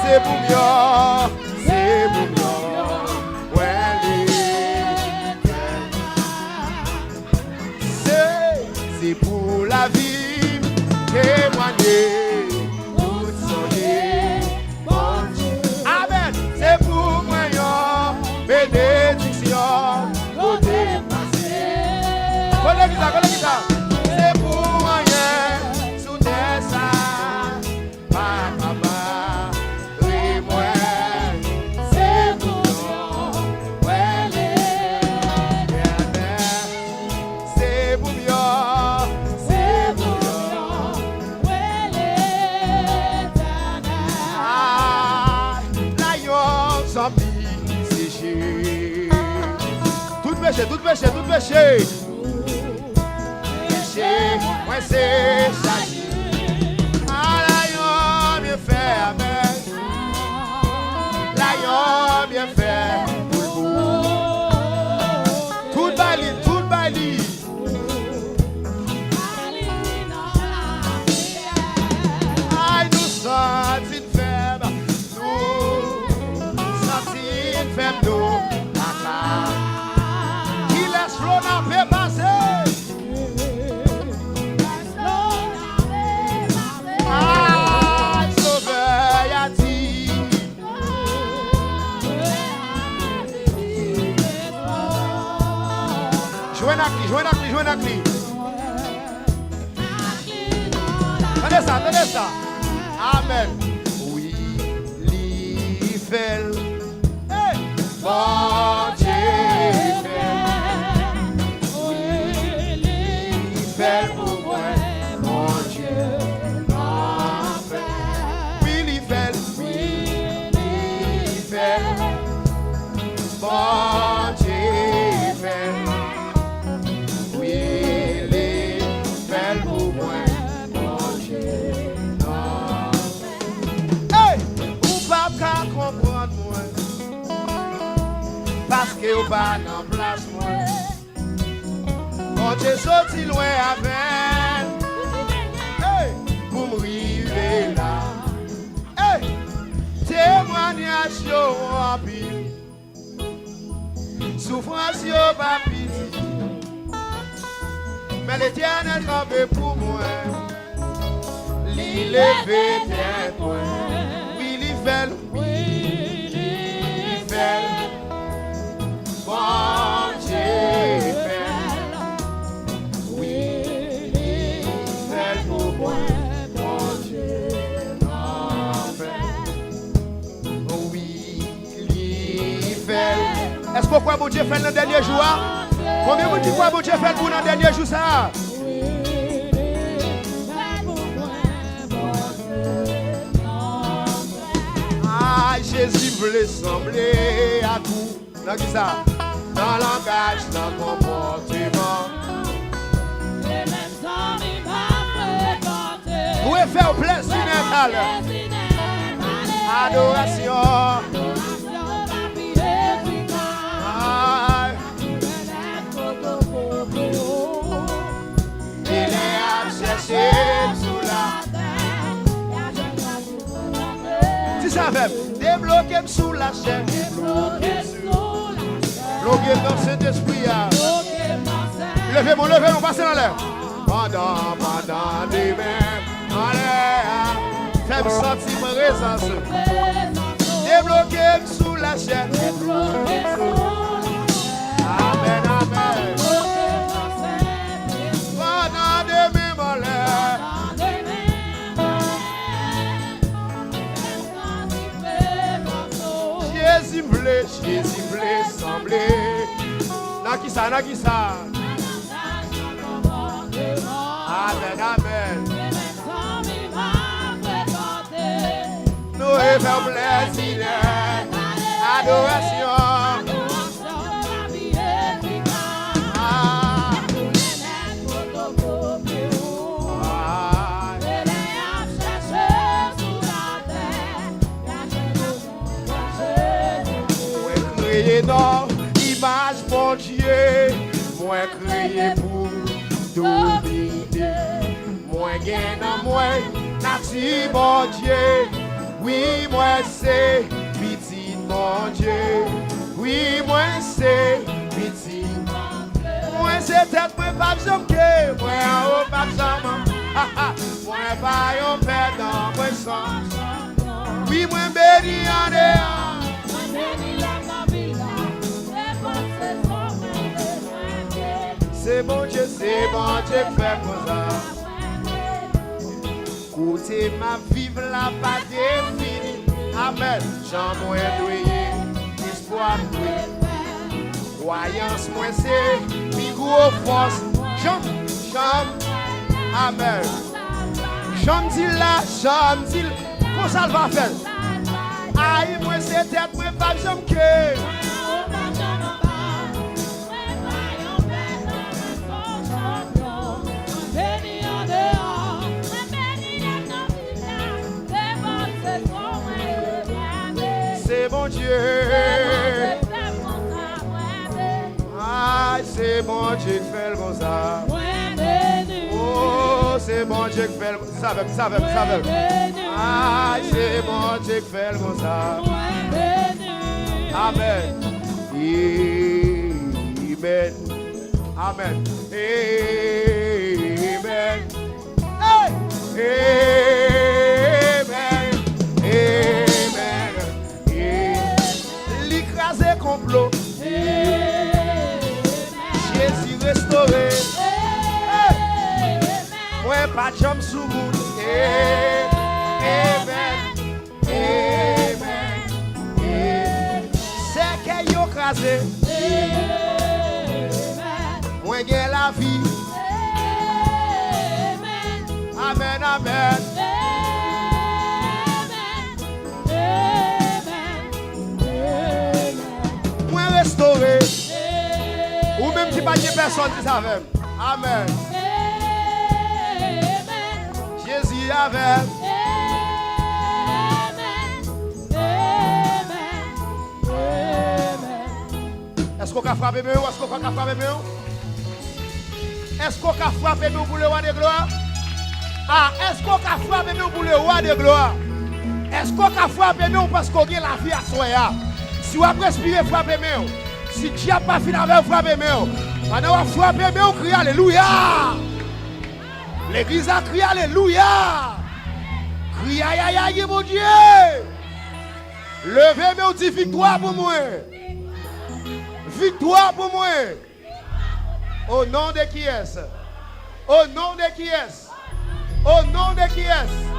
c'est pour mieux, c'est pour mieux. C'est pour la vie, témoigner, tout sonner, bon Dieu. Amen. C'est pour moi, bénédiction, côté passé. Collègue ça. C'est pour moi, sous des saints, papa, et moi. C'est pour moi, c'est pour moi. Tout péché. Péché, moi c'est chagi. L'aïon bien fait, amen. L'aïon bien fait, tout bali. Aïe, nous sommes une femme, nous. Il est slow dans le passé. Sauveur, y a dit. Jouez la clé. Tenez ça. Amen. Oui, l'Ifel. Bon Dieu fait pour moi, mon Dieu, oui, il fait, bon Dieu fait, oui, il fait pour moi, mon Dieu, hey, ou pas qu'à comprendre moi. Parce que vous pas en place moi. Quand j'ai sorti loin avec, hey, pour me river là. Hey, témoignage yo en pile, souffrance yo pas pitié. Mais l'Éternel campé pour moi, l'île levé tête moi. Oui, il fait. Bon Dieu fait, oui, il fait pour moi, bon Dieu fait, oui, il fait. Est-ce que quoi bon Dieu fait dans le dernier jour? Combien vous dites quoi bon Dieu fait pour dans le dernier jour ça? Ah, Jésus voulait sembler à tout. Dans qui ça? Dans le langage, dans le comportement. Les mêmes amis m'ont fréquenté. Vous pouvez faire plaisir mental. Adoration. Il est à chercher sous la terre. Si ça fait, débloquer sous la chaîne. Bloqué dans cet esprit. Levez-moi, passez dans l'air. Pendant des mains, en l'air. Fais-moi sentir ma présence. Débloqué sous la chaîne. Amen. Pendant des mains, en l'air. Jésus voulait sembler. N'a qui ça? Amen. Nous faisons plaisir. Adoration. Non, image mon Dieu, moi crier pour dominer, moi gain dans moi, nature mon Dieu, Oui, moi c'est petit mon Dieu. Oui, moi c'est petit. Moi c'est tête, moi pas besoin que. Moi en haut pas besoin. Moi pas yon perdant, moi sans. Oui, moi béni en dehors. C'est bon Dieu fait comme ça. Côté ma vive la pas définie. Amen. Jean moi doué, espoir doué. Croyance moi c'est mi gros force. Jean. Amen. Jean dit là, Jean dit. Comment ça va faire? Aïe, moi c'est tête, moi pas besoin que. C'est bon Dieu. Aïe, c'est bon Dieu qui fait comme ça. Oh, c'est bon Dieu qui fait comme ça. Ça veut. Aïe, c'est bon Dieu qui fait comme ça. Amen. Amen. Amen. Amen. Amen. L'écraser complot. Jésus restauré. Moi pas de jambe sous bout. Amen. Amen. C'est qu'il y a écrasé. Moi j'ai la vie. Amen. Amen. Moi restauré. Ou même si pas de personne qui savait. Amen. Jésus avec. Est-ce qu'on a frappé mieux? Est-ce qu'on a frappé mieux? Est-ce qu'on a frappé mieux pour le roi de gloire? Ah, est-ce qu'on a frappé mieux pour le roi de gloire? Est-ce qu'on a frappé mieux parce qu'on a la vie à soi? Si vous avez respiré, frappez mieux. Si tu n'as pas fini avec frappez mieux. Maintenant, on va frapper mieux, on crie Alléluia. L'église a crié Alléluia. Crie aïe aïe aïe mon Dieu. Levez-moi, on dit victoire pour moi. Victoire pour moi. Au nom de qui est-ce? Au nom de qui est-ce? Au nom de qui est-ce?